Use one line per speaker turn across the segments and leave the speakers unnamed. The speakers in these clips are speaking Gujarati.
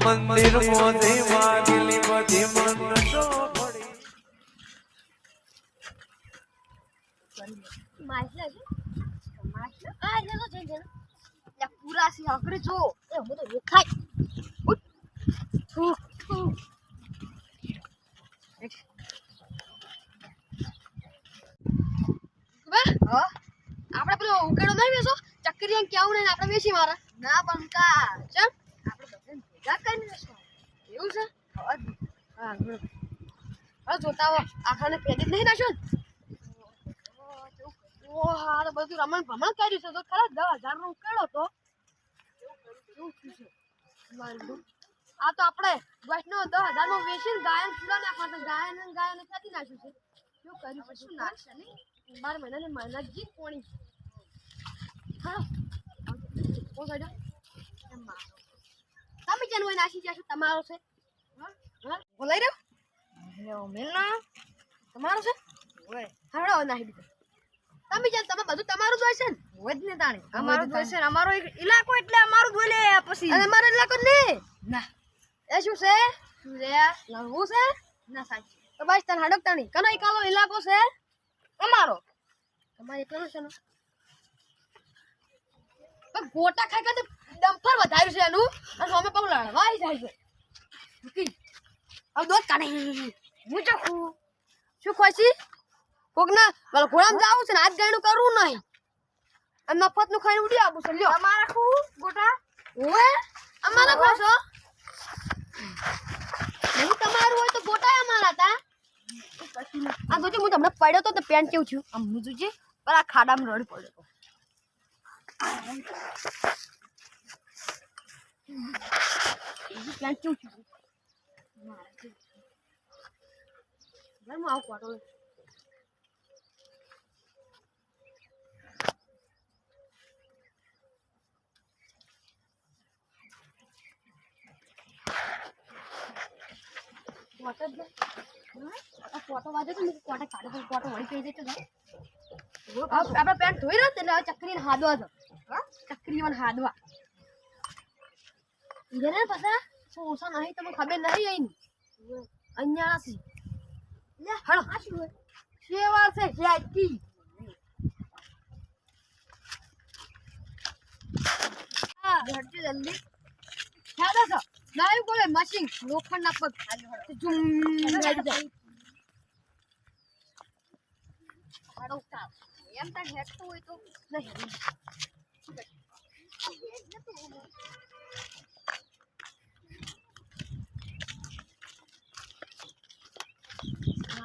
મંદિર મોજે વાગલી બધી મનસો પડી
માછલા છે માછલા આ લેલો જઈ જણ યા પૂરા સી આગળ જો એ હું તો દેખાય આપણે પેલો ઉકેડો નહીં બેસો ચક્કરિયા કેવું નહીં આપણે બેસી મારા ના બંકા ચમ આપણે બધાને ભેગા કરીને બેસો એવું છે હા હા જોતા હો આખાને પેડી નહીં નાખ્યો ઓ હા તો બધું રમણ ભમણ કર્યું છે તો ખરા 10,000 નો ઉકેડો તો આ તો આપણે વૈષ્ણવ 10,000 નો વેચીને ગાયન પૂરા નાખવા તો ગાયન ખેતી નાખ્યું છે શું કર્યું શું નાખશે નહીં 12 મહિનાની મહેનત જી કોણી હા ઓ સાઈડ તમે જન હોય નાખી જશો તમારો છે હા બોલાઈ રહ્યો મેલના તમારો છે ઓય હાડો નાખી દીધો તમે જન તમે બધું તમારું જ હોય છે ને હોય જ ને તાણે અમારું જ હોય છે અમારો ઇલાકો એટલે અમારું જ હોય લે પછી અને અમારો ઇલાકો ને ના એ શું છે લંગુ છે ના સાચી તો બસ તને હાડક તાણી કનો ઇકાલો ઇલાકો છે અમારો તમારે એકલો છે ને પણ ગોટા ખાઈ ખાઈ ડમ્પર વધાર્યું છે એનું અને અમે પાઉં લડવાઈ જાય છે મૂકી હવે દોત કાઢે હું ચખું શું ખોસી કોકના વાળ ઘોડામાં જાવું છે ને આજ ગાયનું કરવું નહીં અને મફતનું ખાઈને ઉડી આવું છે લ્યો અમારા ખુ ગોટા ઓએ અમારા ખોસો નહીં તમારું હોય તો ગોટા અમારા હતા આ જોજે હું તમને પડ્યો તો પેન્ટ કેવું છું આમ હું જોજે પર આ ખાડામાં રડ પડ્યો તો પેન્ટ કેવું છું હું આવું કોટો फोटो वाजो तो मुझे फोटो काढो पण फोटो वळी पेज येतो ना आपला पॅन्ट धोई ना त्याला चक्रीन हादवा जो चक्रीवन हादवा गेले पसा सोसा नाही तर मग खबर नाही येईन अन्यासी ले हळ आशु शेवाळ से जाती हां झटके जल्दी ख्यादा सा नाही बोले मशीन लोखंड पग झुम गाडी જાય હાડો કા એમ તા હેઠતો હોય તો નહીં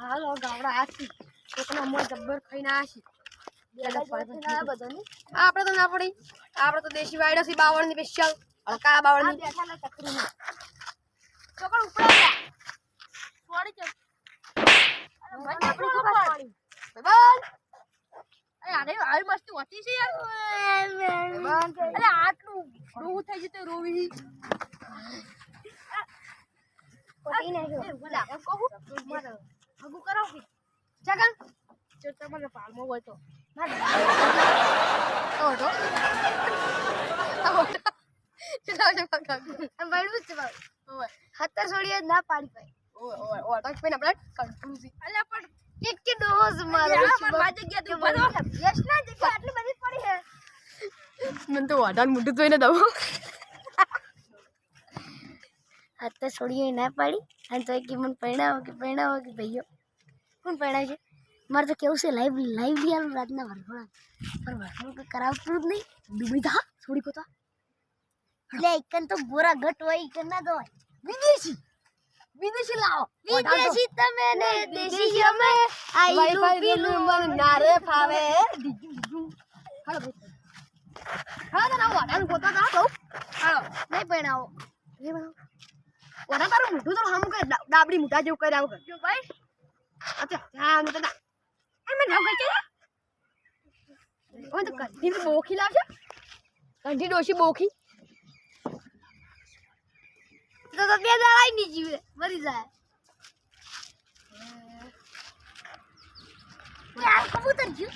હાલો ગાવડા આસી કોકના મોય જબ્બર ખાઈને આસી આપણે તો ના પડી આપણે તો દેશી વાયડો સી બાવળની સ્પેશિયલ હલકા બાવળની બેઠા ના ચકરીમાં ચોકડ ઉપર ગયા થોડી કે ભાઈ આપણે શું પાડી બેબન અરે આરે આવી મસ્તી હોતી છે યાર બેબન અરે આટલું રોવું થઈ જતો રોવી કોટી નહીં એ બોલા કહું મારે હગુ કરાવ કે જગન જો તમને પાલમો હોય તો ના ઓટો ચલાવ જ પકડ એમ બળવું છે બાવ ઓય હતર છોડીએ ના પાડી પાઈ ઓય ઓય ઓટો પેન આપણે કંટ્રોલસી અલ્યા પણ કે ડોઝ મારો માર જગ્યા તું બનો યસ ના જગ્યા આટલી બધી પડી હે મને તો વાડાન મુઠું જોઈને દઉં હતર છોડીએ ના પાડી અને તો કે મને પૈણાવો કે ભઈયો કોણ પૈણા છે મારે તો કેવું છે લાઈવ લિયાલ રાતના વરઘોડા પર વરઘોડું કે કરાવતું જ નહીં ડૂબી થા છોડી કોતા એટલે એકન તો બોરા ઘટ હોય એકન ના દો વિદેશી લાવો વિદેશી તમે ને દેશી અમે આઈ પીલું મન નારે ફાવે હાલો હાલો ના વાડાન કોતા તા તો હાલો નહીં પૈણાવો એ બનાવો વાડા તારું મોઢું તો હામું કે ડાબડી મોઢા જેવું કરી આવું જો ભાઈ અચ્છા હા હું તો ના એમ ના કહે છે ઓય તો કંઠી બોખી લાવશે કંઠી ડોશી બોખી તો બે દાડાઈ ની જીવે મરી જાય યાર કબૂતર જીવ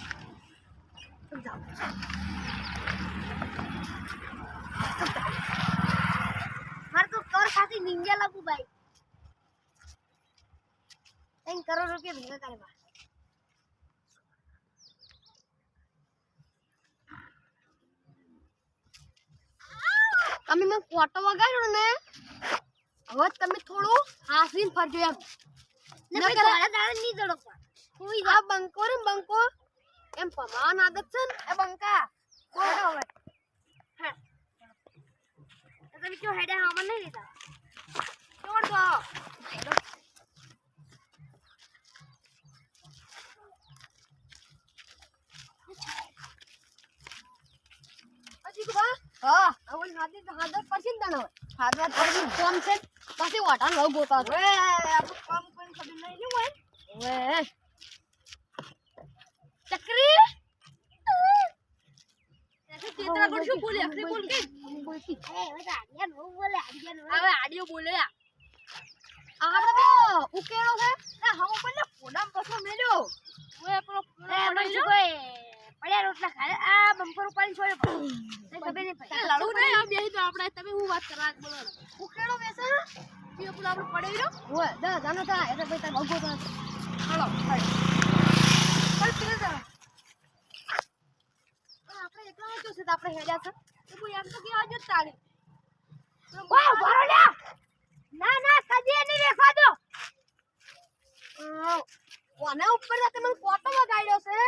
જાવ માર તો કર ખાતી નિંજા લાગુ ભાઈ 3 કરોડ રૂપિયા ભેગા કરવા તમે મને ફોટો વગાડ્યો ને હવે તમે થોડું હાસીન ફરજો એમ ને ભાઈ થોડા દાડા નહીં દડો કોઈ આ બંકો રે બંકો એમ પમાન આદત છે ને એ બંકા કોડો હવે હા તમે ક્યો હેડે હા મને નહીં લીધા છોડ દો પછી બા હા હવે હાથે તો હાથ પછી જ દાણો હાથ પછી કોમ છે પછી વાટા લવ ગોતા ઓએ આપણું કામ કોઈ ખબર નહીં ને ઓએ ઓએ ચક્રી ચિત્રા કોણ શું બોલે અખરી બોલ કે બોલતી એ આડિયા નો બોલે આડિયા નો હવે આડિયો બોલે આપણે ઉકેળો છે એ હમ બોલે પોડામ પછો મેલ્યો ઓએ આપણો મેલ્યો પડ્યા રોટલા ખાય આ બમ્પર ઉપાડી છોડે ખબર નહીં પડી લડું નહીં આ બેહી તો આપણે તમે હું વાત કરવા બોલો ઉકેળો બેસે કે પેલો આપણે પડે રહ્યો ઓએ દા જાનો તા એટલે ભાઈ તાર ભગો તો હાલો હાલ પીને જા આપણે એકલા તો છે આપણે હેડ્યા છે તો કોઈ એમ તો કે આજે તાળી ઓય ભરોડા ના ના કદી નહીં રેખા દો કોના ઉપર જાતે મને ફોટો લગાડ્યો છે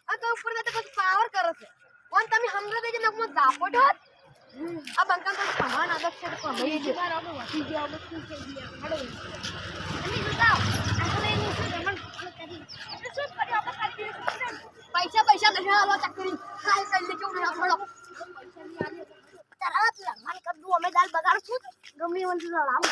આ તો ઉપર જાતે પછી પાવર કરે છે કોણ તમે હમરા દેજે નકમો દાપોડો આ બંકા તો સામાન આદત છે તો ભાઈ જે બાર આપણે વધી ગયા આપણે શું થઈ ગયા હાડો તમે જોતાઓ આ તો એનું શું રમણ કરી એટલે શું કર્યું આપણે કરી પૈસા પૈસા નહીં હાલો ચકરી ખાઈ ખાઈ લે કેવું ના પડો પૈસા ની આલે તારા માન કર દો અમે દાલ બગાડ છું ગમે વંતુ લાવ